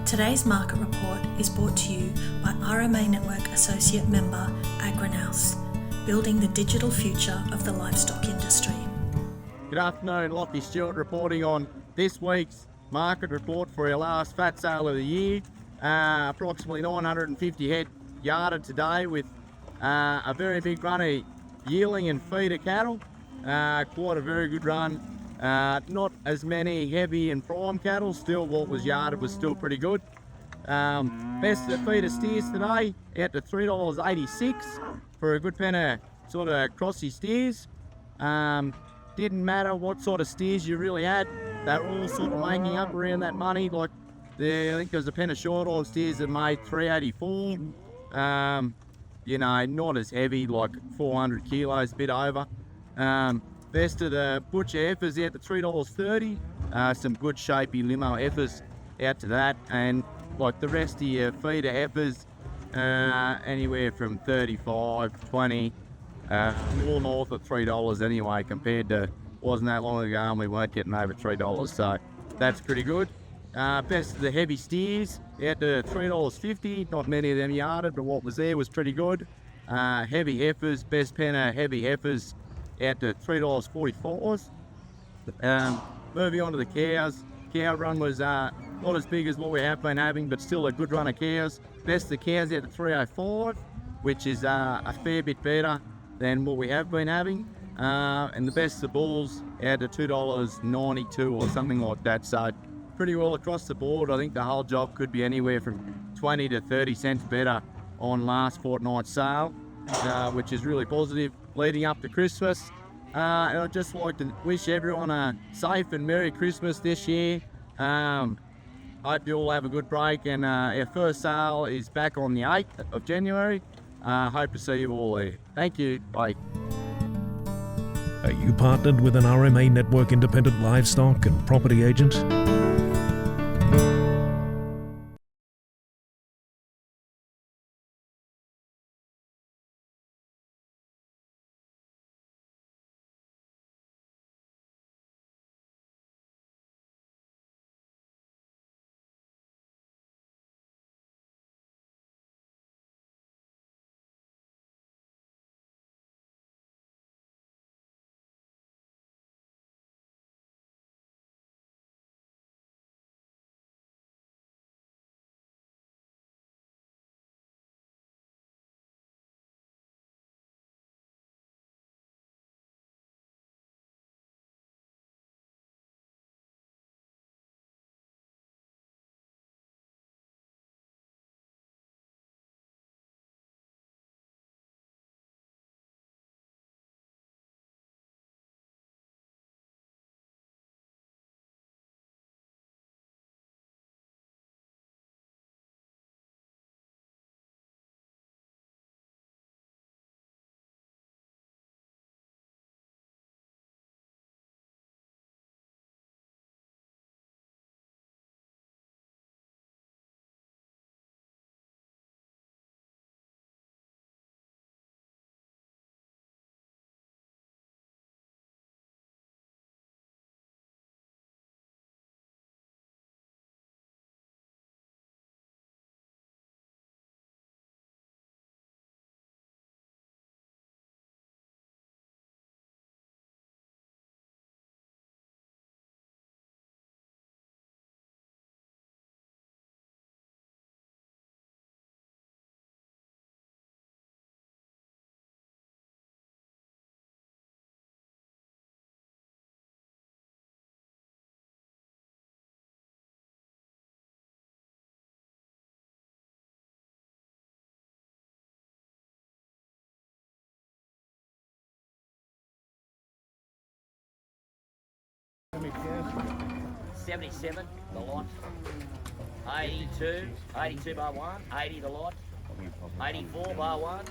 Today's market report is brought to you by RMA Network Associate member AgriNous, building the digital future of the livestock industry. Good afternoon, Lachlan Stuart reporting on this week's market report for our last fat sale of the year. Approximately 950 head yarded today with a very big run of yearling and feeder cattle. Quite a very good run. Not as many heavy and prime cattle, still what was yarded was still pretty good. Best of the feeder steers today, out to $3.86 for a good pen of sort of crossy steers. Didn't matter what sort of steers you really had, they're all sort of making up around that money. Like I think there's a pen of short horse steers that made $3.84. You know, not as heavy, like 400 kilos, a bit over. Best of the butcher heifers out to $3.30. Some good shapy limo heifers out to that, and like the rest of your feeder heifers, anywhere from 35, 20, all north of $3 anyway, compared to wasn't that long ago and we weren't getting over $3, so that's pretty good. Best of the heavy steers out to $3.50. Not many of them yarded, but what was there was pretty good. Heavy heifers, best pen of heavy heifers out to $3.44. Moving on to the cows. Cow run was not as big as what we have been having, but still a good run of cows. Best of the cows out to $3.05, which is a fair bit better than what we have been having. And the best of the bulls out to $2.92 or something like that. So pretty well across the board. I think the whole job could be anywhere from 20 to 30 cents better on last fortnight's sale, which is really positive leading up to Christmas. And I'd just like to wish everyone a safe and Merry Christmas this year. Hope you all have a good break, and our first sale is back on the 8th of January. Hope to see you all there. Thank you. Bye. Are you partnered with an RMA Network independent livestock and property agent? $77 the lot, 82 bar one, 80 the lot, 84 bar one,